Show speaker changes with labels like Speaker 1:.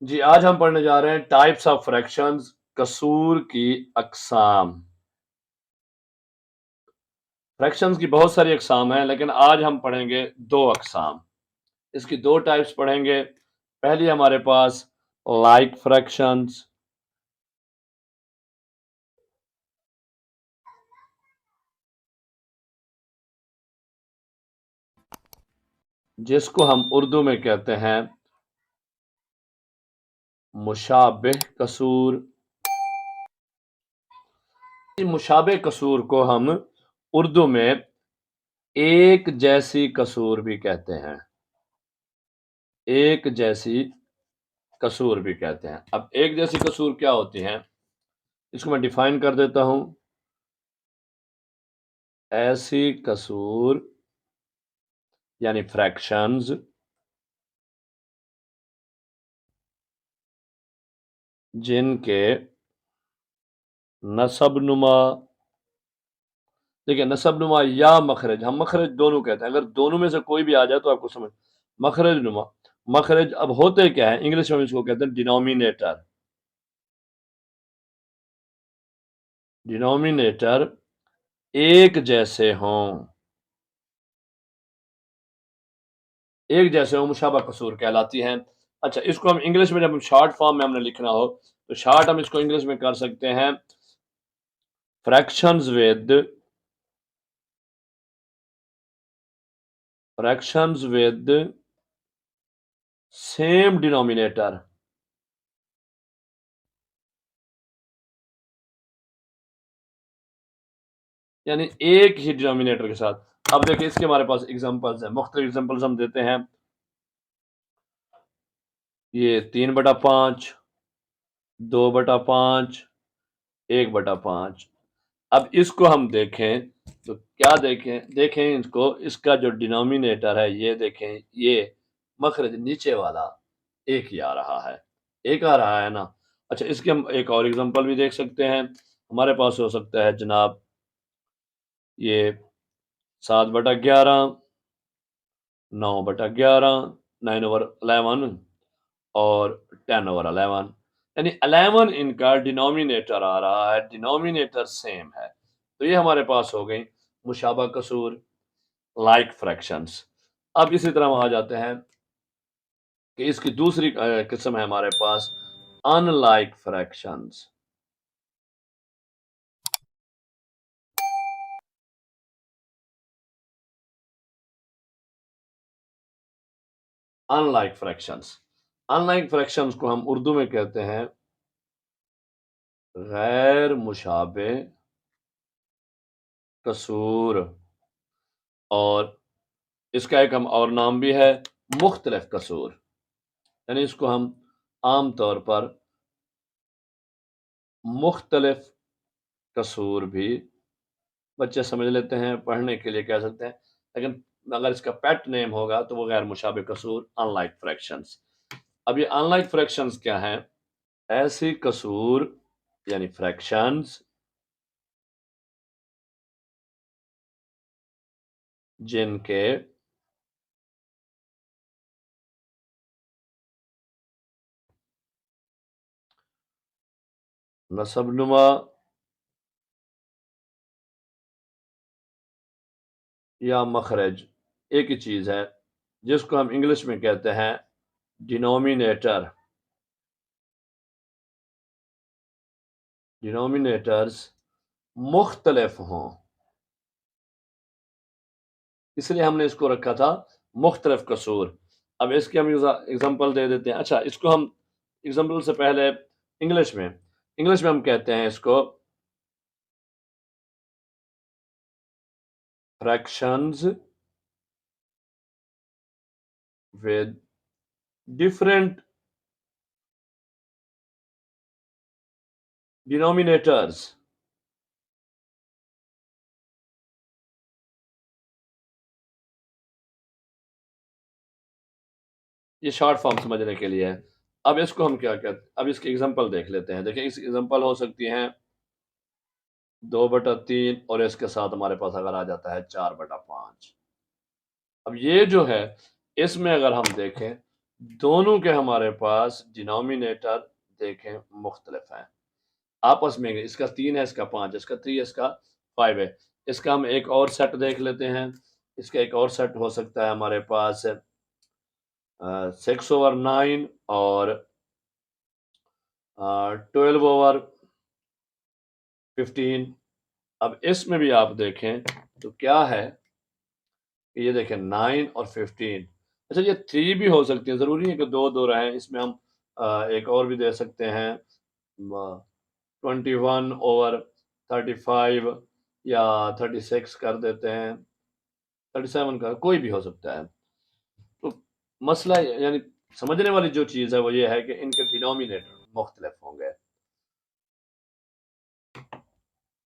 Speaker 1: जी, आज हम पढ़ने जा रहे हैं टाइप्स ऑफ फ्रैक्शंस, कसूर की अक़साम। फ्रैक्शंस की बहुत सारी अक़साम हैं, लेकिन आज हम पढ़ेंगे 2 अक़साम। इसकी 2 टाइप्स पढ़ेंगे। पहली हमारे पास लाइक फ्रैक्शंस, जिसको हम उर्दू में कहते हैं मुशाबिह कसूर। मुशाबिह कसूर को हम उर्दू में एक जैसी कसूर भी कहते हैं। एक जैसी कसूर भी कहते हैं। अब एक जैसी कसूर क्या होती हैं? इसको मैं डिफाइन कर देता हूं। ऐसी कसूर यानी फ्रैक्शंस जिनके नसबनुमा, देखिए नसबनुमा या मखरज, हम मखरज दोनों कहते हैं। अगर दोनों में से कोई भी आ जाए तो आपको समझ, मखरज नुमा, मखरज अब होते क्या है, इंग्लिश में इसको कहते हैं डिनोमिनेटर। डिनोमिनेटर एक जैसे हों, एक जैसे हों मुशाबा कसूर कहलाती हैं। अच्छा, इसको हम इंग्लिश में जब शॉर्ट फॉर्म में हमने लिखना हो तो शॉर्ट हम इसको इंग्लिश में कर सकते हैं फ्रैक्शंस विद सेम डिनोमिनेटर। यानी एक ही डिनोमिनेटर के साथ। अब देखिए इसके हमारे पास एग्जांपल्स हैं, मुख्तलिफ एग्जांपल्स हम देते हैं। ये 3/5, 2/5, 1/5। अब इसको हम देखें तो क्या देखें इसको, इसका जो डिनोमिनेटर है ये देखें, ये मखरज नीचे वाला एक ही आ रहा है, एक आ रहा है ना। अच्छा, इसके हम एक और एग्जांपल भी देख सकते हैं। हमारे पास हो सकता है जनाब ये 7/11, 9/11, 9/11 और 10/11। यानी 11 इनका डिनोमिनेटर आ रहा है, डिनोमिनेटर सेम है। तो ये हमारे पास हो गई मुशाबा कसूर, लाइक फ्रैक्शंस। अब इसी तरह हम आ जाते हैं कि इसकी दूसरी किस्म है हमारे पास unlike fractions. Unlike fractions, unlike fractions को हम उर्दू में कहते हैं गैर मुशाबे कसूर, और इसका एक हम और नाम भी है मुख्तलिफ कसूर। यानी इसको हम आम तौर पर मुख्तलिफ कसूर भी बच्चे समझ लेते हैं, पढ़ने के लिए कह सकते हैं। लेकिन अगर इसका पेट नेम होगा तो वो गैर मुशाबे कसूर, अनलाइक फ्रैक्शंस। अब ये अनलाइक फ्रैक्शंस क्या हैं? ऐसी कसूर यानी फ्रैक्शंस जिनके नसबनुमा या मखरज एक ही चीज है, जिसको हम इंग्लिश में कहते हैं डिनोमिनेटर। डिनोमिनेटर्स मुख्तलिफ हों, इसलिए हमने इसको रखा था मुख्तलिफ कसूर। अब इसके हम एग्जांपल दे देते हैं। अच्छा, इसको हम एग्जांपल से पहले इंग्लिश में हम कहते हैं इसको फ्रैक्शंस विद डिफरेंट डिनोमिनेटर्स। ये शॉर्ट फॉर्म समझने के लिए है। अब इसको हम क्या कहते, अब इसकी एग्जांपल देख लेते हैं। देखिए इस एग्जांपल हो सकती हैं 2/3, और इसके साथ हमारे पास अगर आ जाता है 4/5। अब ये जो है, इसमें अगर हम देखें दोनों के हमारे पास डिनोमिनेटर देखें मुख्तलिफ हैं आपस में। इसका 3 है, इसका 5 है, इसका 3 है, इसका 5 है। इसका हम एक और सेट देख लेते हैं। इसका एक और सेट हो सकता है हमारे पास 6/9 और 12/15। अब इसमें भी आप देखें तो क्या है, ये देखें 9 और 15। अच्छा, ये 3 भी हो सकती है, ज़रूरी है कि दो दो रहें। इसमें हम एक और भी दे सकते हैं 21/35 या 36 कर देते हैं, 37 का कोई भी हो सकता है। तो मसला यानी समझने वाली जो चीज़ है वो ये है कि इनके डिनोमिनेटर मुख्तलिफ होंगे।